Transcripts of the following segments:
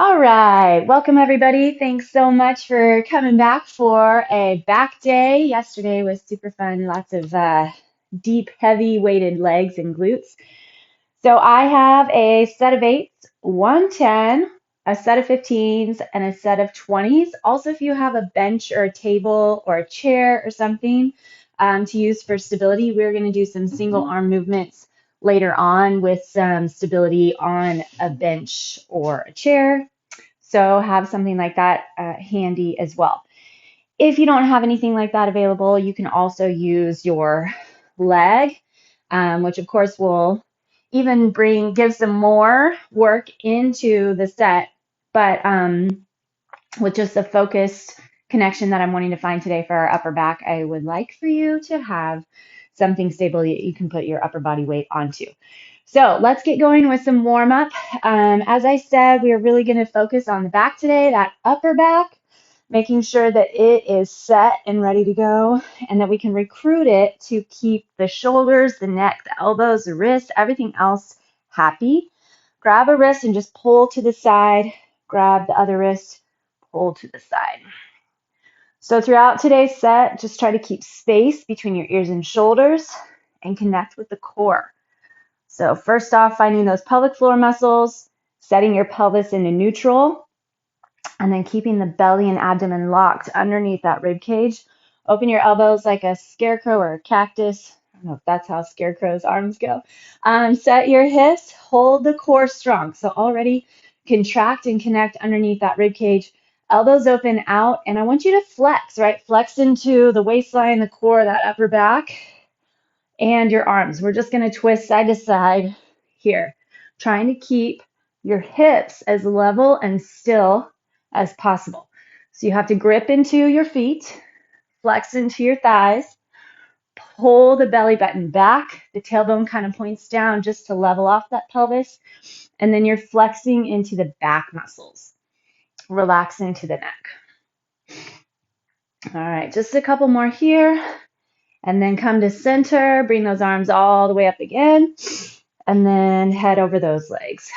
All right, welcome everybody. Thanks so much for coming back for a back day. Yesterday was super fun, lots of deep, heavy weighted legs and glutes. So I have a set of eights, 110, a set of 15s, and a set of 20s. Also, if you have a bench or a table or a chair or something to use for stability, we're going to do some single arm movements later on with some stability on a bench or a chair. So have something like that handy as well. If you don't have anything like that available, you can also use your leg, which of course will even give some more work into the set, but with just the focused connection that I'm wanting to find today for our upper back, I would like for you to have something stable that you can put your upper body weight onto. So let's get going with some warm up. As I said, we are really going to focus on the back today, that upper back, making sure that it is set and ready to go, and that we can recruit it to keep the shoulders, the neck, the elbows, the wrists, everything else happy. Grab a wrist and just pull to the side. Grab the other wrist, pull to the side. So throughout today's set, just try to keep space between your ears and shoulders and connect with the core. So first off, finding those pelvic floor muscles, setting your pelvis into neutral, and then keeping the belly and abdomen locked underneath that rib cage. Open your elbows like a scarecrow or a cactus. I don't know if that's how scarecrow's arms go. Set your hips, hold the core strong. So already contract and connect underneath that rib cage. Elbows open out, and I want you to flex, right? Flex into the waistline, the core, that upper back, and your arms. We're just going to twist side to side here, trying to keep your hips as level and still as possible. So you have to grip into your feet, flex into your thighs, pull the belly button back. The tailbone kind of points down just to level off that pelvis. And then you're flexing into the back muscles, relaxing to the neck. All right, just a couple more here. And then come to center, bring those arms all the way up again, and then head over those legs.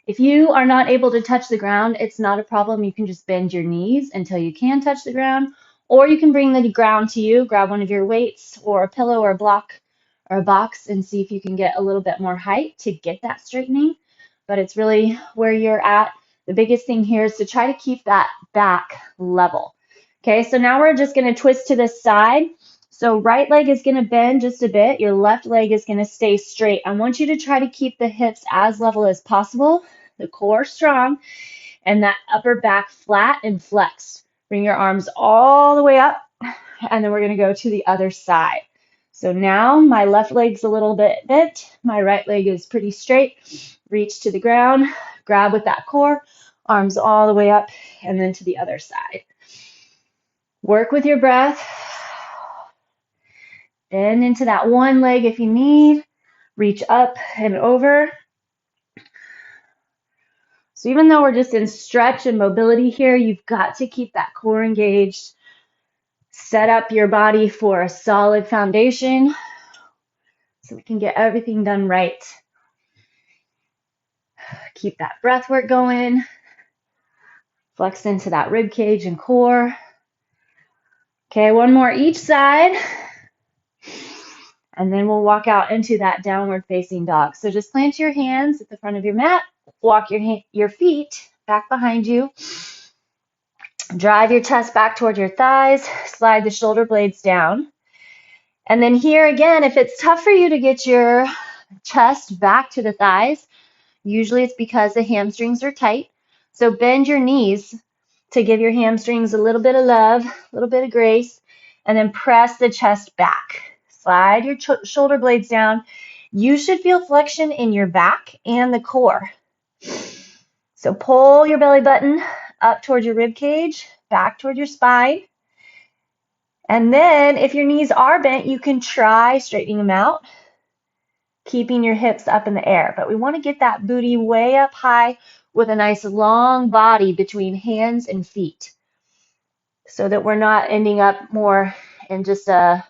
If you are not able to touch the ground, it's not a problem. You can just bend your knees until you can touch the ground, or you can bring the ground to you, grab one of your weights or a pillow or a block or a box and see if you can get a little bit more height to get that straightening. But it's really where you're at. The biggest thing here is to try to keep that back level. Okay, so now we're just going to twist to the side. So right leg is going to bend just a bit. Your left leg is going to stay straight. I want you to try to keep the hips as level as possible, the core strong, and that upper back flat and flexed. Bring your arms all the way up, and then we're going to go to the other side. So now my left leg's a little bit bent. My right leg is pretty straight. Reach to the ground, grab with that core, arms all the way up, and then to the other side. Work with your breath. Bend into that one leg if you need. Reach up and over. So even though we're just in stretch and mobility here, you've got to keep that core engaged. Set up your body for a solid foundation so we can get everything done right. Keep that breath work going. Flex into that rib cage and core. Okay, one more each side. And then we'll walk out into that downward facing dog. So just plant your hands at the front of your mat. Walk your feet back behind you. Drive your chest back toward your thighs. Slide the shoulder blades down. And then here again, if it's tough for you to get your chest back to the thighs, usually it's because the hamstrings are tight. So bend your knees to give your hamstrings a little bit of love, a little bit of grace, and then press the chest back. Slide your shoulder blades down. You should feel flexion in your back and the core. So pull your belly button up towards your rib cage, back toward your spine. And then if your knees are bent, you can try straightening them out, keeping your hips up in the air. But we want to get that booty way up high with a nice long body between hands and feet so that we're not ending up more in just a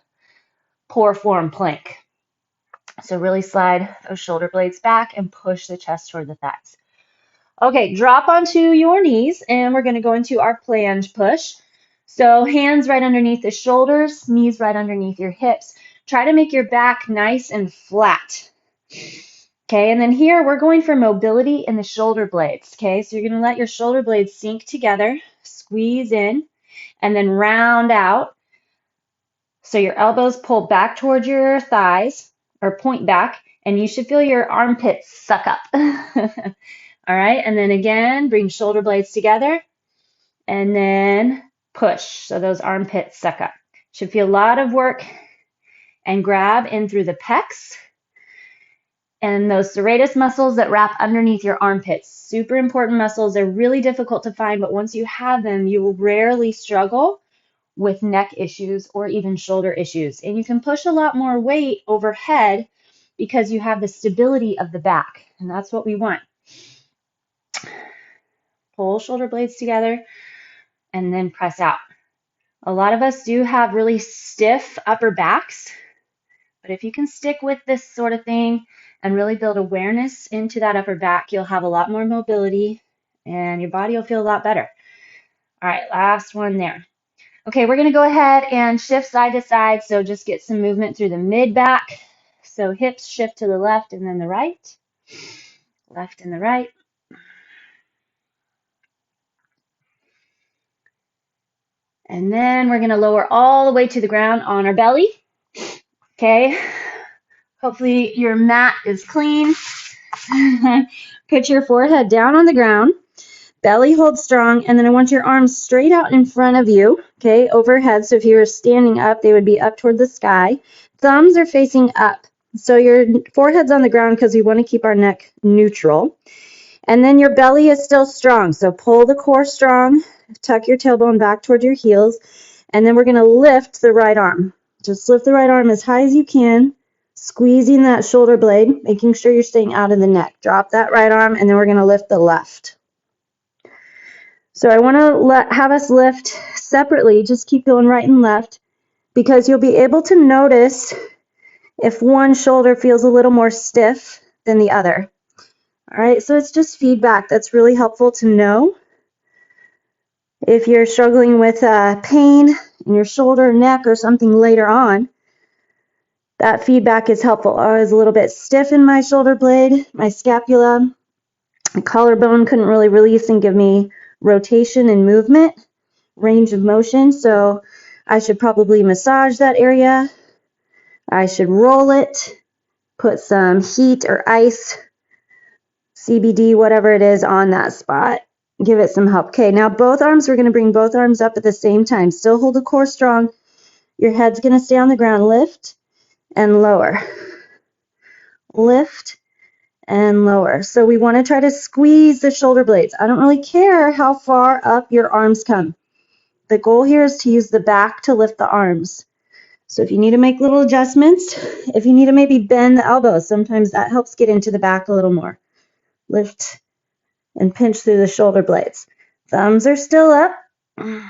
poor form plank. So really slide those shoulder blades back and push the chest toward the thighs. Okay, drop onto your knees and we're going to go into our plunge push. So hands right underneath the shoulders, knees right underneath your hips. Try to make your back nice and flat. Okay, and then here we're going for mobility in the shoulder blades. Okay, so you're going to let your shoulder blades sink together, squeeze in, and then round out. So your elbows pull back towards your thighs or point back, and you should feel your armpits suck up. All right, and then again, bring shoulder blades together and then push. So those armpits suck up. Should feel a lot of work and grab in through the pecs and those serratus muscles that wrap underneath your armpits. Super important muscles. They're really difficult to find, but once you have them, you will rarely struggle with neck issues or even shoulder issues. And you can push a lot more weight overhead because you have the stability of the back, and that's what we want. Pull shoulder blades together and then press out. A lot of us do have really stiff upper backs, but if you can stick with this sort of thing and really build awareness into that upper back, you'll have a lot more mobility and your body will feel a lot better. All right, last one there. Okay, we're going to go ahead and shift side to side, so just get some movement through the mid back. So hips shift to the left and then the right, left and the right. And then we're going to lower all the way to the ground on our belly. Okay, hopefully your mat is clean. Put your forehead down on the ground, belly hold strong, and then I want your arms straight out in front of you, okay, overhead. So if you were standing up, they would be up toward the sky. Thumbs are facing up. So your forehead's on the ground because we want to keep our neck neutral. And then your belly is still strong. So pull the core strong, tuck your tailbone back toward your heels, and then we're going to lift the right arm. Just lift the right arm as high as you can, squeezing that shoulder blade, making sure you're staying out of the neck. Drop that right arm, and then we're going to lift the left. So I want to have us lift separately. Just keep going right and left because you'll be able to notice if one shoulder feels a little more stiff than the other. All right, so it's just feedback that's really helpful to know. If you're struggling with pain in your shoulder, neck, or something later on, that feedback is helpful. I was a little bit stiff in my shoulder blade, my scapula. My collarbone couldn't really release and give me rotation and movement, range of motion, so I should probably massage that area. I should roll it, put some heat or ice, CBD, whatever it is, on that spot. Give it some help. Okay, now both arms, we're going to bring both arms up at the same time. Still hold the core strong. Your head's going to stay on the ground. Lift and lower. Lift and lower. So we want to try to squeeze the shoulder blades. I don't really care how far up your arms come. The goal here is to use the back to lift the arms. So if you need to make little adjustments, if you need to maybe bend the elbows, sometimes that helps get into the back a little more. Lift and pinch through the shoulder blades. Thumbs are still up. We're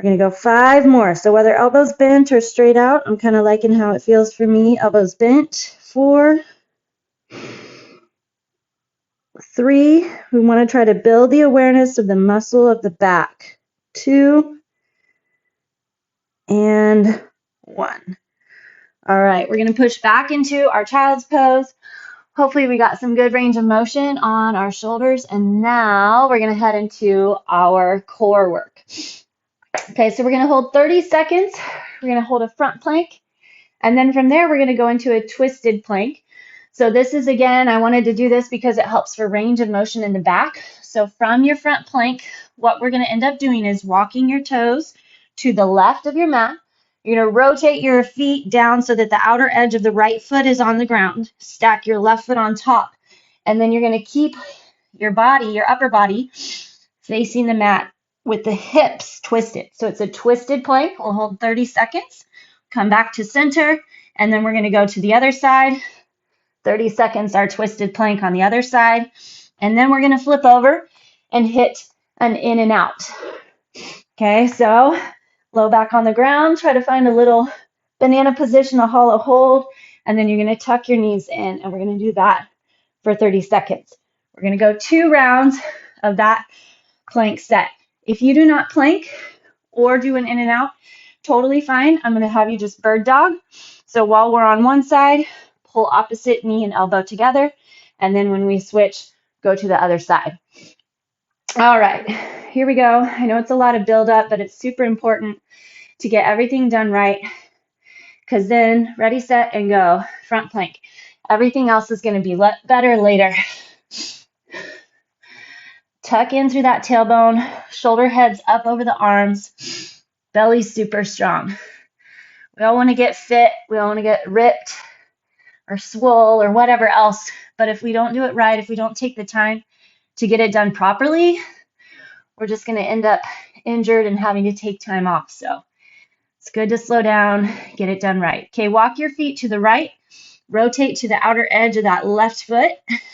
going to go 5 more. So whether elbows bent or straight out, I'm kind of liking how it feels for me. Elbows bent. 4, 3. We want to try to build the awareness of the muscle of the back. 2 and 1. All right, we're going to push back into our child's pose. Hopefully we got some good range of motion on our shoulders, and now we're going to head into our core work. Okay, so we're going to hold 30 seconds. We're going to hold a front plank, and then from there we're going to go into a twisted plank. So this is, again, I wanted to do this because it helps for range of motion in the back. So from your front plank, what we're going to end up doing is walking your toes to the left of your mat. You're going to rotate your feet down so that the outer edge of the right foot is on the ground. Stack your left foot on top. And then you're going to keep your body, your upper body, facing the mat with the hips twisted. So it's a twisted plank. We'll hold 30 seconds. Come back to center. And then we're going to go to the other side. 30 seconds, our twisted plank on the other side. And then we're going to flip over and hit an in and out. Okay, so low back on the ground, try to find a little banana position, a hollow hold, and then you're going to tuck your knees in, and we're going to do that for 30 seconds. We're going to go 2 rounds of that plank set. If you do not plank or do an in and out, totally fine. I'm going to have you just bird dog. So while we're on one side, pull opposite knee and elbow together. And then when we switch, go to the other side. All right, here we go. I know it's a lot of buildup, but it's super important to get everything done right, because then ready, set, and go, front plank. Everything else is going to be better later. Tuck in through that tailbone, shoulder heads up over the arms, belly super strong. We all want to get fit, we all want to get ripped or swole or whatever else, but if we don't do it right, if we don't take the time to get it done properly, we're just going to end up injured and having to take time off. So it's good to slow down, get it done right. Okay, walk your feet to the right, rotate to the outer edge of that left foot,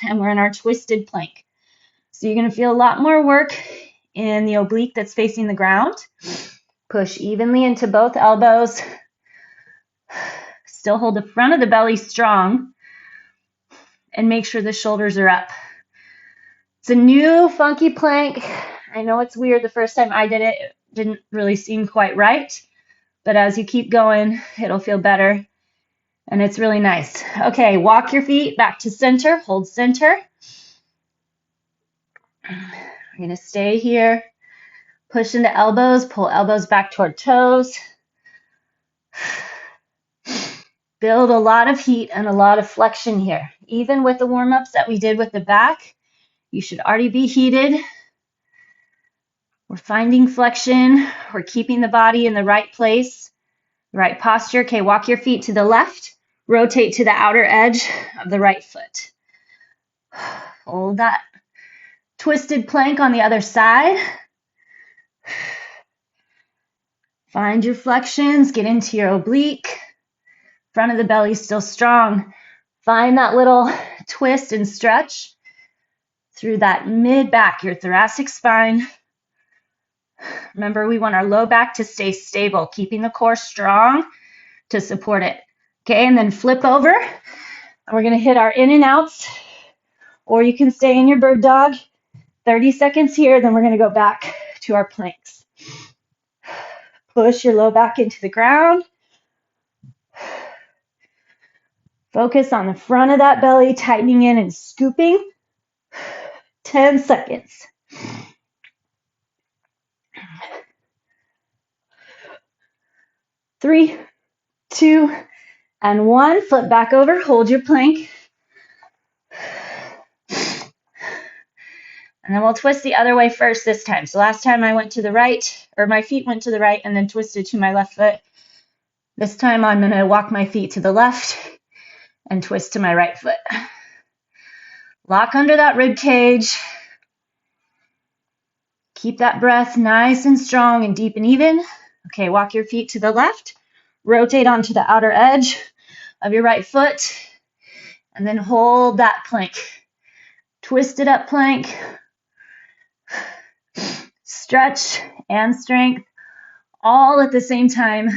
and we're in our twisted plank. So you're going to feel a lot more work in the oblique that's facing the ground. Push evenly into both elbows. Still hold the front of the belly strong and make sure the shoulders are up. It's a new funky plank. I know it's weird. The first time I did it, it didn't really seem quite right. But as you keep going, it'll feel better. And it's really nice. Okay, walk your feet back to center. Hold center. We're going to stay here. Push into elbows. Pull elbows back toward toes. Build a lot of heat and a lot of flexion here. Even with the warm-ups that we did with the back, you should already be heated. We're finding flexion. We're keeping the body in the right place, the right posture. Okay, walk your feet to the left. Rotate to the outer edge of the right foot. Hold that twisted plank on the other side. Find your flexions. Get into your oblique. Front of the belly still strong. Find that little twist and stretch through that mid back, your thoracic spine. Remember, we want our low back to stay stable, keeping the core strong to support it. Okay, and then flip over. And we're going to hit our in and outs, or you can stay in your bird dog. 30 seconds here, then we're going to go back to our planks. Push your low back into the ground. Focus on the front of that belly, tightening in and scooping. 10 seconds. 3, 2, and 1. Flip back over, hold your plank. And then we'll twist the other way first this time. So last time I went to the right, or my feet went to the right and then twisted to my left foot. This time I'm going to walk my feet to the left and twist to my right foot. Lock under that rib cage. Keep that breath nice and strong and deep and even. Okay, walk your feet to the left. Rotate onto the outer edge of your right foot. And then hold that plank. Twisted up plank. Stretch and strength all at the same time.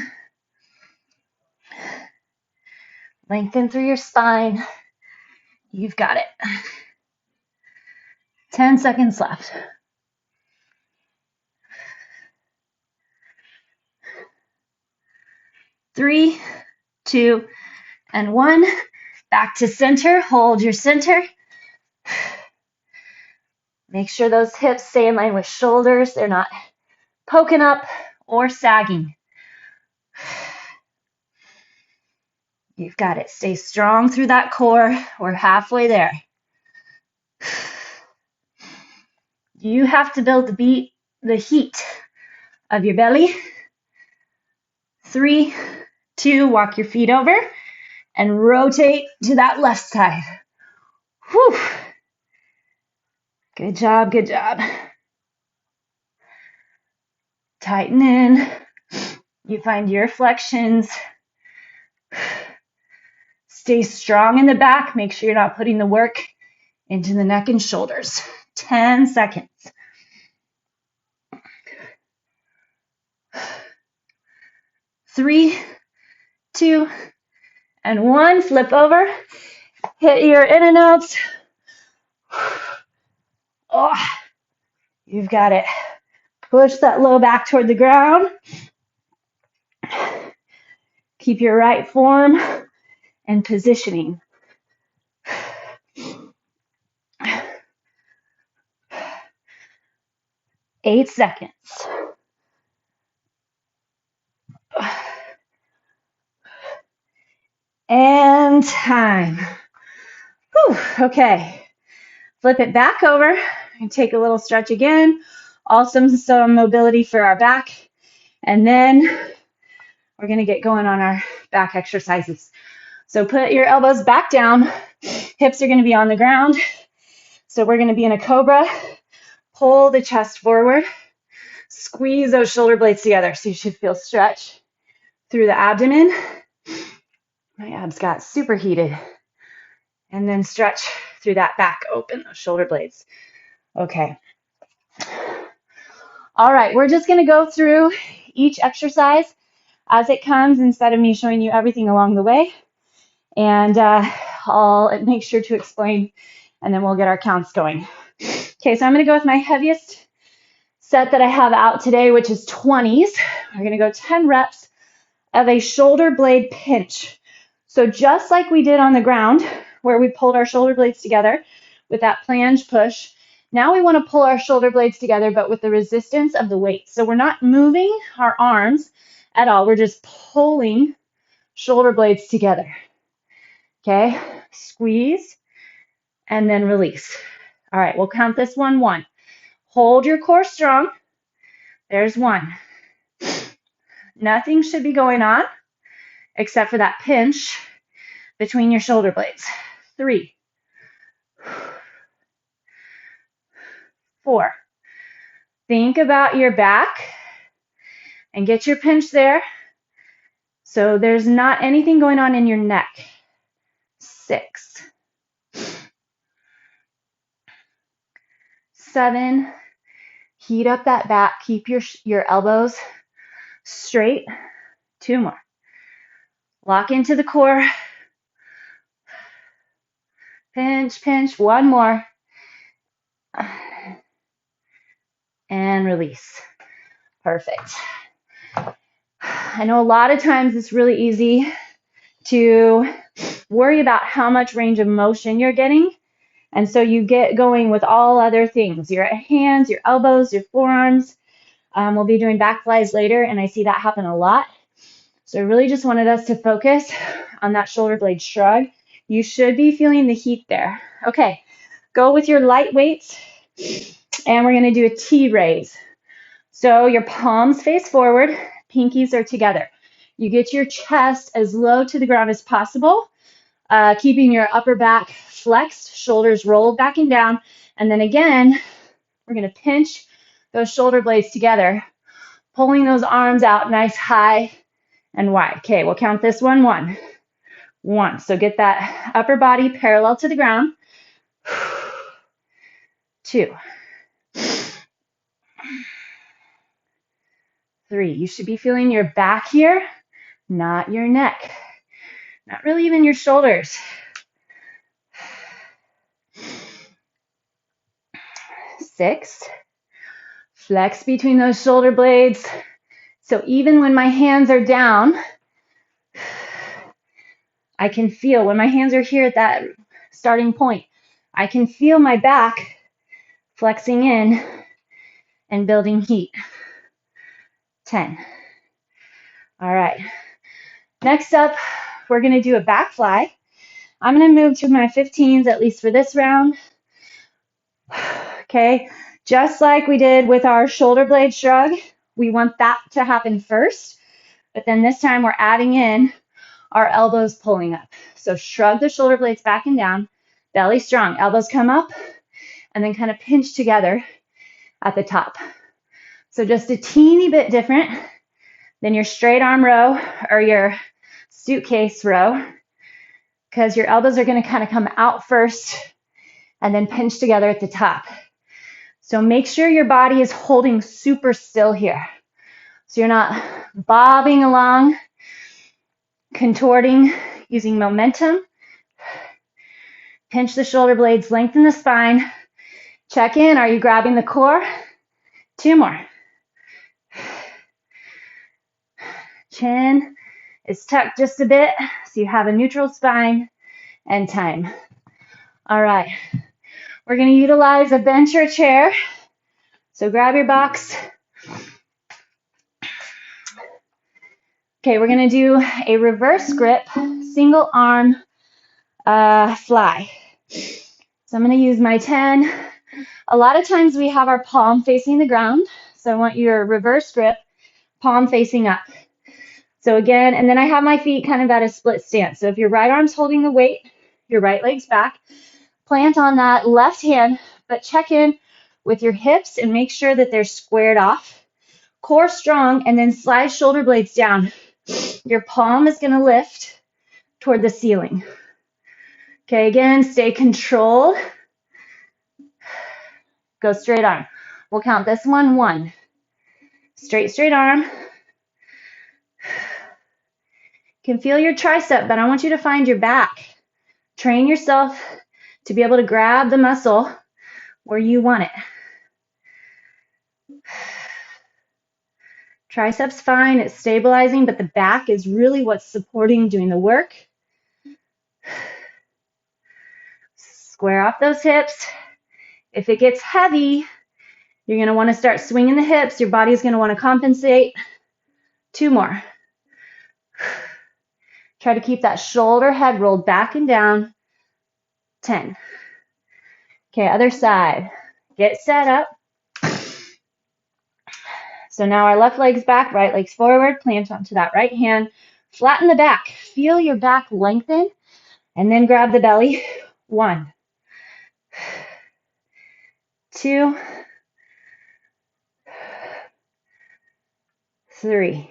Lengthen through your spine. You've got it. 10 seconds left. 3, 2, and 1. Back to center. Hold your center. Make sure those hips stay in line with shoulders. They're not poking up or sagging. You've got it. Stay strong through that core. We're halfway there. You have to build the heat of your belly. 3, 2, walk your feet over and rotate to that left side. Whew. Good job, good job. Tighten in. You find your flexions. Stay strong in the back. Make sure you're not putting the work into the neck and shoulders. 10 seconds. 3, 2, and 1. Flip over. Hit your in and outs. Oh, you've got it. Push that low back toward the ground. Keep your right form and positioning. 8 seconds. And time. Whew, okay. Flip it back over and take a little stretch again. Also some mobility for our back. And then we're going to get going on our back exercises. So put your elbows back down. Hips are going to be on the ground. So we're going to be in a Cobra. Pull the chest forward. Squeeze those shoulder blades together. So you should feel stretch through the abdomen. My abs got super heated. And then stretch through that back. Open those shoulder blades. Okay. All right, we're just going to go through each exercise as it comes instead of me showing you everything along the way. And I'll make sure to explain, and then we'll get our counts going. Okay, so I'm going to go with my heaviest set that I have out today, which is 20s. We're going to go 10 reps of a shoulder blade pinch. So just like we did on the ground, where we pulled our shoulder blades together with that flange push, now we want to pull our shoulder blades together, but with the resistance of the weight. So we're not moving our arms at all. We're just pulling shoulder blades together. Okay, squeeze and then release. All right, we'll count this one. Hold your core strong. There's 1. Nothing should be going on except for that pinch between your shoulder blades. 3, 4. Think about your back and get your pinch there. So there's not anything going on in your neck. 6, 7. Heat up that back. Keep your elbows straight. 2 more. Lock into the core. Pinch, pinch. 1 more. And release. Perfect. I know a lot of times it's really easy to worry about how much range of motion you're getting. And so you get going with all other things, your hands, your elbows, your forearms. We'll be doing backflies later, and I see that happen a lot. So I really just wanted us to focus on that shoulder blade shrug. You should be feeling the heat there. Okay, go with your light weights, and we're going to do a T raise. So your palms face forward, pinkies are together. You get your chest as low to the ground as possible, keeping your upper back flexed, shoulders rolled back and down. And then again, we're going to pinch those shoulder blades together, pulling those arms out nice, high, and wide. Okay, we'll count this one. 1. So get that upper body parallel to the ground. 2. 3. You should be feeling your back here, not your neck. Not really even your shoulders. 6. Flex between those shoulder blades. So even when my hands are down, I can feel, when my hands are here at that starting point, I can feel my back flexing in and building heat. 10. All right. Next up, we're going to do a backfly. I'm going to move to my 15s, at least for this round. Okay. Just like we did with our shoulder blade shrug, we want that to happen first. But then this time we're adding in our elbows pulling up. So shrug the shoulder blades back and down, belly strong, elbows come up, and then kind of pinch together at the top. So just a teeny bit different than your straight arm row or your suitcase row, because your elbows are going to kind of come out first and then pinch together at the top. So make sure your body is holding super still here. So you're not bobbing along, contorting, using momentum. Pinch the shoulder blades, lengthen the spine, Check in. Are you grabbing the core? 2 more. Chin is tucked just a bit, so you have a neutral spine and time. All right. We're going to utilize a bench or chair. So grab your box. Okay, we're going to do a reverse grip, single arm fly. So I'm going to use my 10. A lot of times we have our palm facing the ground. So I want your reverse grip, palm facing up. So again, and then I have my feet kind of at a split stance. So if your right arm's holding the weight, your right leg's back, plant on that left hand, but check in with your hips and make sure that they're squared off. Core strong, and then slide shoulder blades down. Your palm is going to lift toward the ceiling. Okay, again, stay controlled. Go straight arm. We'll count this one, 1. Straight arm. You can feel your tricep, but I want you to find your back. Train yourself to be able to grab the muscle where you want it. Triceps fine, it's stabilizing, but the back is really what's supporting doing the work. Square off those hips. If it gets heavy, you're going to want to start swinging the hips. Your body's going to want to compensate. 2 more. Try to keep that shoulder head rolled back and down. 10. Okay, other side. Get set up. So now our left leg's back, right leg's forward. Plant onto that right hand. Flatten the back. Feel your back lengthen. And then grab the belly. 1. 2. 3.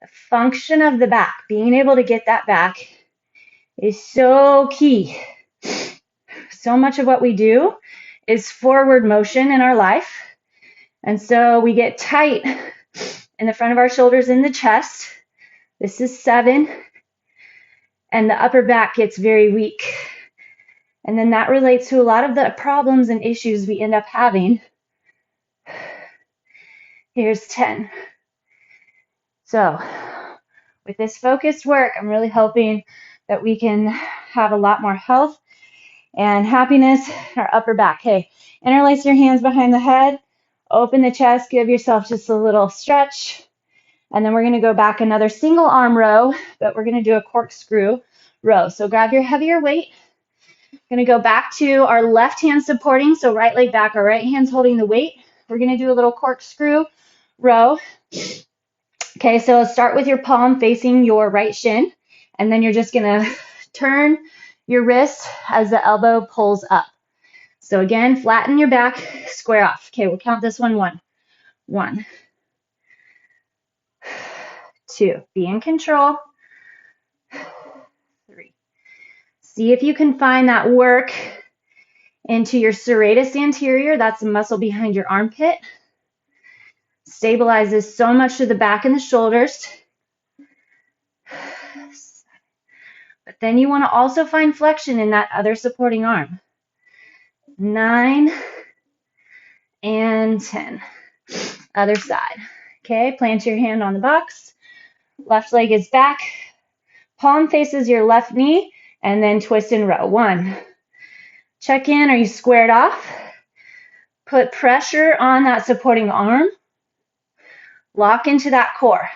The function of the back, being able to get that back, is so key. So much of what we do is forward motion in our life. And so we get tight in the front of our shoulders in the chest. This is 7. And the upper back gets very weak. And then that relates to a lot of the problems and issues we end up having. Here's 10. So with this focused work, I'm really hoping that we can have a lot more health and happiness in our upper back. Hey, interlace your hands behind the head, open the chest, give yourself just a little stretch, and then we're going to go back another single arm row, but we're going to do a corkscrew row. So grab your heavier weight. We're going to go back to our left hand supporting, so right leg back, our right hand's holding the weight. We're going to do a little corkscrew row. Okay, so start with your palm facing your right shin, and then you're just going to turn your wrist as the elbow pulls up. So again, flatten your back, square off. Okay, we'll count this one. 1. 2. Be in control. 3. See if you can find that work into your serratus anterior. That's the muscle behind your armpit. Stabilizes so much to the back and the shoulders. But then you want to also find flexion in that other supporting arm. 9 and 10. Other side. Okay, plant your hand on the box. Left leg is back. Palm faces your left knee, and then twist and row. 1. Check in. Are you squared off? Put pressure on that supporting arm. Lock into that core.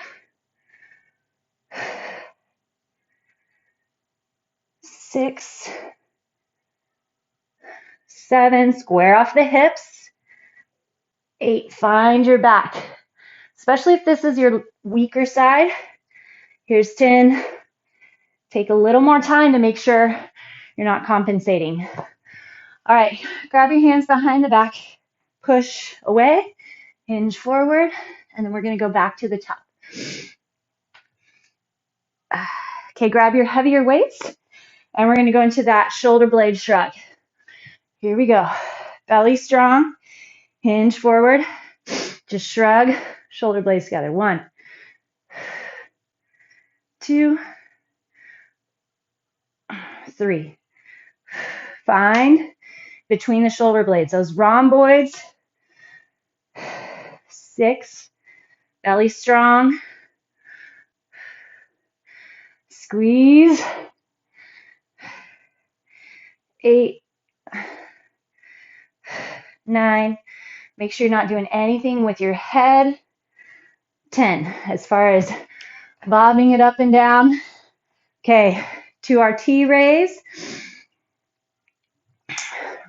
6, 7. Square off the hips. 8. Find your back. Especially if this is your weaker side. Here's 10. Take a little more time to make sure you're not compensating. All right, grab your hands behind the back. Push away. Hinge forward. And then we're going to go back to the top. Okay, grab your heavier weights. And we're going to go into that shoulder blade shrug. Here we go. Belly strong. Hinge forward. Just shrug. Shoulder blades together. 1, 2, 3. Find between the shoulder blades, those rhomboids. 6, belly strong. Squeeze. 8, 9. Make sure you're not doing anything with your head. 10, as far as bobbing it up and down. Okay, to our T raise.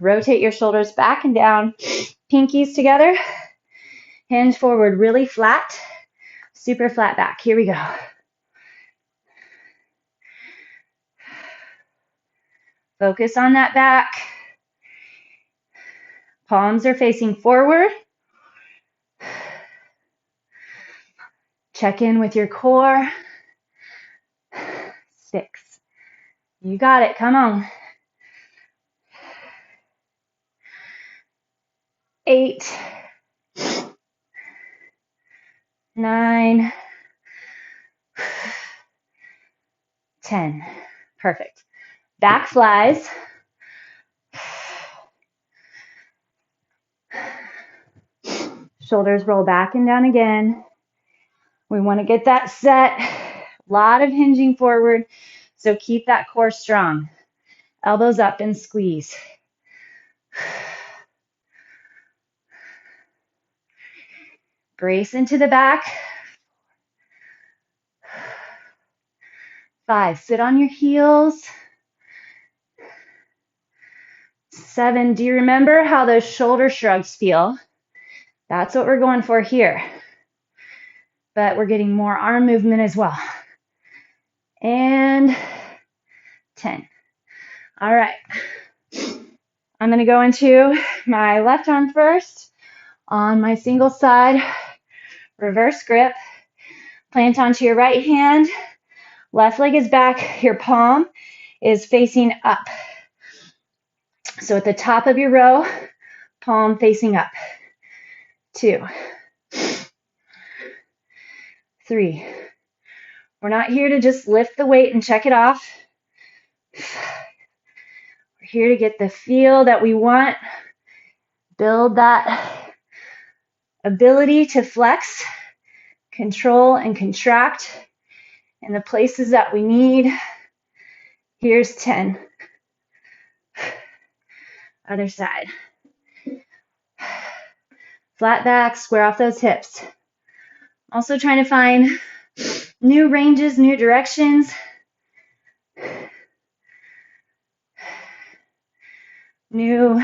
Rotate your shoulders back and down. Pinkies together. Hinge forward really flat. Super flat back. Here we go. Focus on that back. Palms are facing forward. Check in with your core. 6. You got it. Come on. 8, 9, 10. Perfect. Backflies. Shoulders roll back and down again. We want to get that set. A lot of hinging forward, so keep that core strong. Elbows up and squeeze. Brace into the back. 5, sit on your heels. 7, do you remember how those shoulder shrugs feel? That's what we're going for here. But we're getting more arm movement as well. And 10. All right. I'm going to go into my left arm first on my single side. Reverse grip. Plant onto your right hand. Left leg is back. Your palm is facing up. So at the top of your row, palm facing up. 2, 3. We're not here to just lift the weight and check it off. We're here to get the feel that we want. Build that ability to flex, control, and contract in the places that we need. Here's 10. Other side. Flat back, square off those hips. Also trying to find new ranges, new directions. New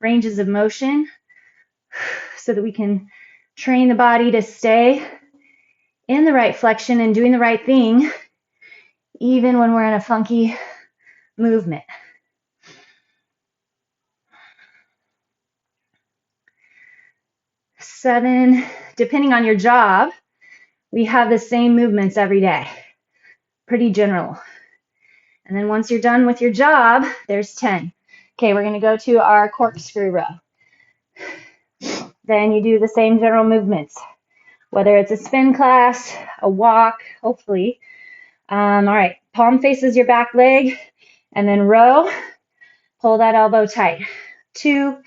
ranges of motion so that we can train the body to stay in the right flexion and doing the right thing even when we're in a funky movement. 7, depending on your job, we have the same movements every day. Pretty general. And then once you're done with your job, there's 10. Okay, we're going to go to our corkscrew row. Then you do the same general movements, whether it's a spin class, a walk, hopefully. All right, palm faces your back leg, and then row. Pull that elbow tight. 2,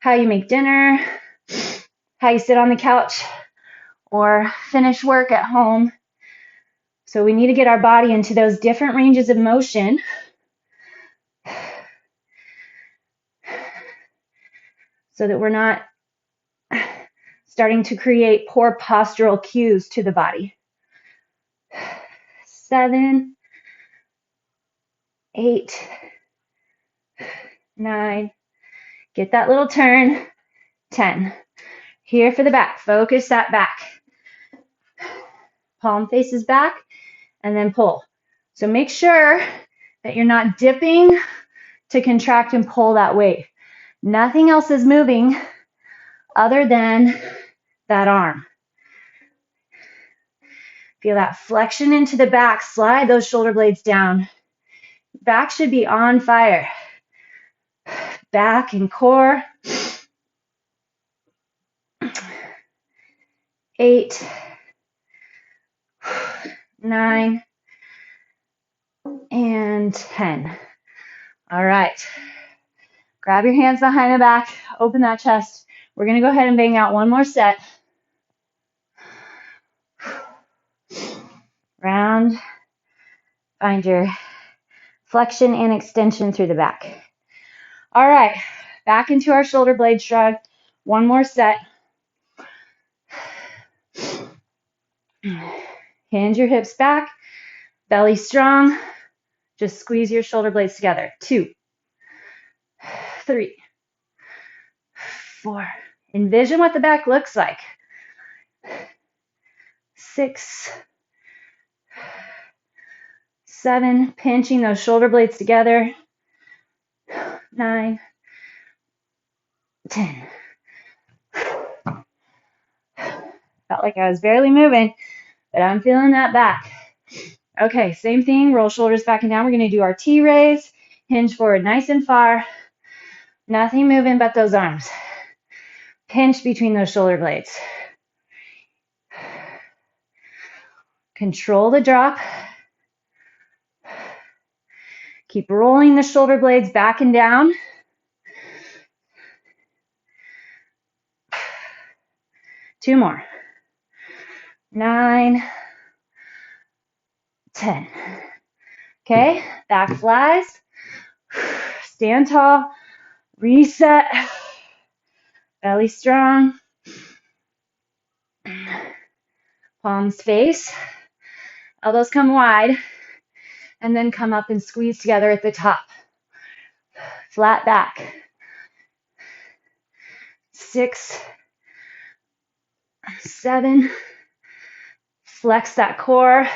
how you make dinner, how you sit on the couch, or finish work at home. So we need to get our body into those different ranges of motion so that we're not starting to create poor postural cues to the body. 7, 8, 9, get that little turn. 10. Here for the back, focus that back. Palm faces back and then pull. So make sure that you're not dipping to contract and pull that weight. Nothing else is moving other than that arm. Feel that flexion into the back. Slide those shoulder blades down. Back should be on fire. Back and core. 8, 9, and 10. All right. Grab your hands behind the back, open that chest. We're going to go ahead and bang out one more set. Round. Find your flexion and extension through the back. All right, back into our shoulder blade shrug. One more set. Hinge your hips back, belly strong. Just squeeze your shoulder blades together. 2, 3, 4. Envision what the back looks like. 6, 7, pinching those shoulder blades together. 9, 10. Felt like I was barely moving, but I'm feeling that back. Okay, same thing, roll shoulders back and down. We're going to do our T-raise, hinge forward nice and far. Nothing moving but those arms. Pinch between those shoulder blades. Control the drop. Keep rolling the shoulder blades back and down. Two more. 9, 10. Okay, back flies. Stand tall. Reset. Belly strong. Palms face. Elbows come wide. And then come up and squeeze together at the top. Flat back. 6, 7. Flex that core.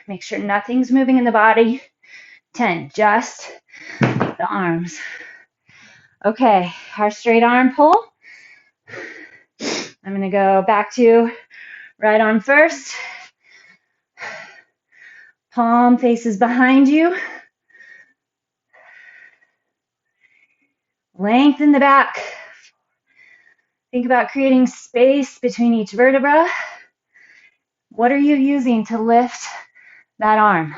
Make sure nothing's moving in the body. 10, just the arms. Okay, our straight arm pull. I'm going to go back to right arm first. Palm faces behind you. Lengthen the back. Think about creating space between each vertebra. What are you using to lift that arm?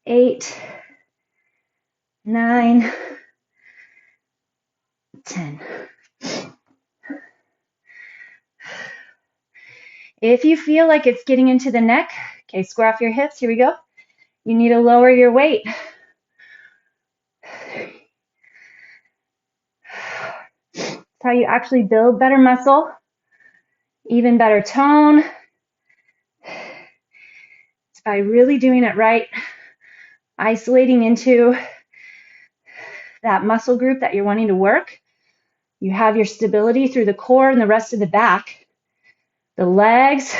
8, 9, 10. If you feel like it's getting into the neck, okay, square off your hips. Here we go. You need to lower your weight. That's how you actually build better muscle, even better tone. It's by really doing it right, isolating into that muscle group that you're wanting to work. You have your stability through the core and the rest of the back. The legs.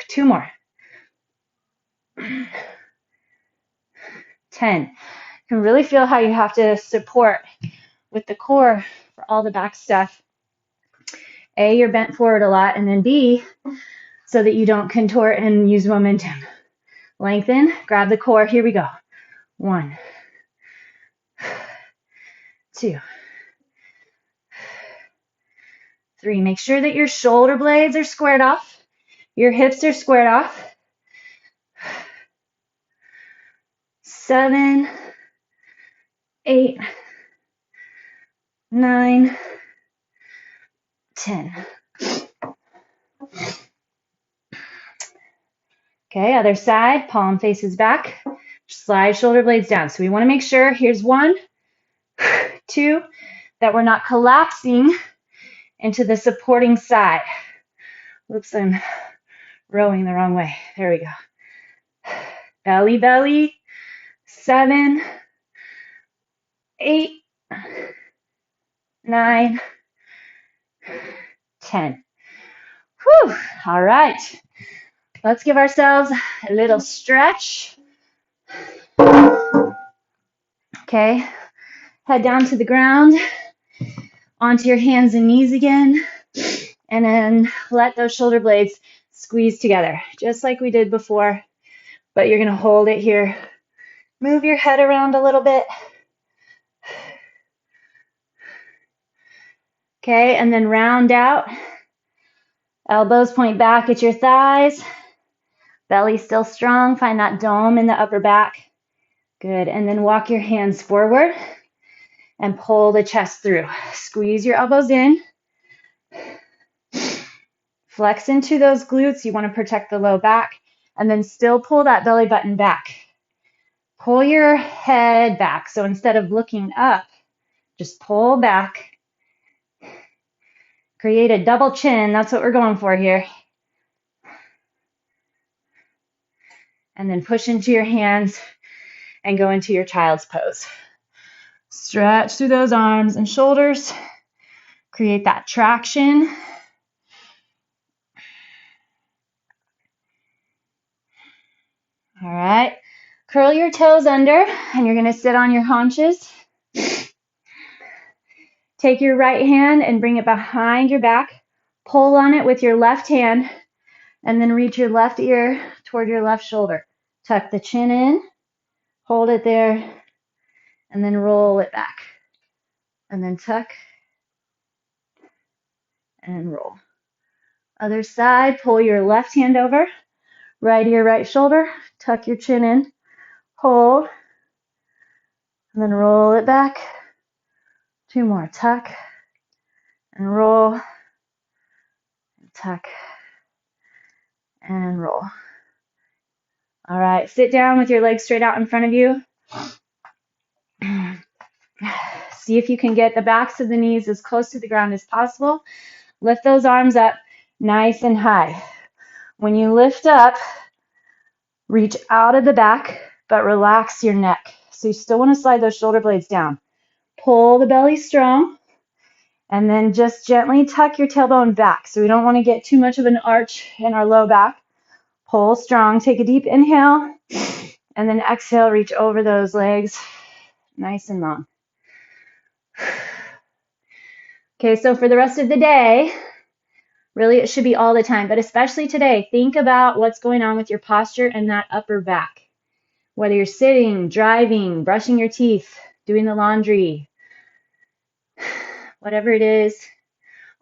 2 more. 10. You can really feel how you have to support with the core for all the back stuff. A, you're bent forward a lot, and then B, so that you don't contort and use momentum. Lengthen, grab the core. Here we go. 1, 2, 3. Make sure that your shoulder blades are squared off. Your hips are squared off. 7, 8, 9, 10. Okay, other side, palm faces back. Slide shoulder blades down. So we want to make sure, here's 1, 2, that we're not collapsing into the supporting side. Whoops, I'm rowing the wrong way. There we go. Belly, belly. 7, 8, 9, 10. Whew. All right. Let's give ourselves a little stretch. Okay. Head down to the ground, onto your hands and knees again, and then let those shoulder blades squeeze together, just like we did before, but you're going to hold it here. Move your head around a little bit. Okay, and then round out. Elbows point back at your thighs. Belly still strong. Find that dome in the upper back. Good. And then walk your hands forward and pull the chest through. Squeeze your elbows in. Flex into those glutes. You want to protect the low back. And then still pull that belly button back. Pull your head back. So instead of looking up, just pull back. Create a double chin. That's what we're going for here. And then push into your hands and go into your child's pose. Stretch through those arms and shoulders. Create that traction. All right. Curl your toes under, and you're going to sit on your haunches. Take your right hand and bring it behind your back. Pull on it with your left hand, and then reach your left ear toward your left shoulder. Tuck the chin in, hold it there, and then roll it back. And then tuck and roll. Other side, pull your left hand over, right ear, right shoulder, tuck your chin in, hold, and then roll it back. 2 more, tuck and roll, tuck and roll. All right, sit down with your legs straight out in front of you. See if you can get the backs of the knees as close to the ground as possible. Lift those arms up nice and high. When you lift up, reach out of the back, but relax your neck. So you still want to slide those shoulder blades down. Pull the belly strong, and then just gently tuck your tailbone back. So we don't want to get too much of an arch in our low back. Pull strong. Take a deep inhale, and then exhale, reach over those legs nice and long. Okay, so for the rest of the day, really it should be all the time, but especially today, think about what's going on with your posture and that upper back. Whether you're sitting, driving, brushing your teeth, doing the laundry, whatever it is,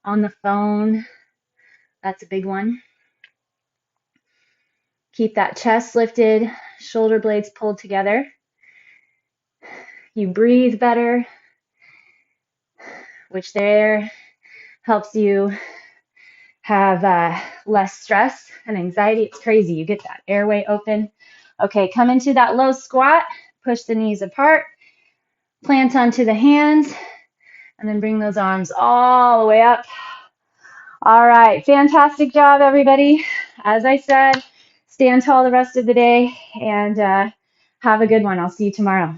on the phone, that's a big one. Keep that chest lifted, shoulder blades pulled together. You breathe better, which there helps you have less stress and anxiety. It's crazy. You get that airway open. Okay, come into that low squat. Push the knees apart. Plant onto the hands. And then bring those arms all the way up. All right, fantastic job, everybody. As I said, stand tall the rest of the day and have a good one. I'll see you tomorrow.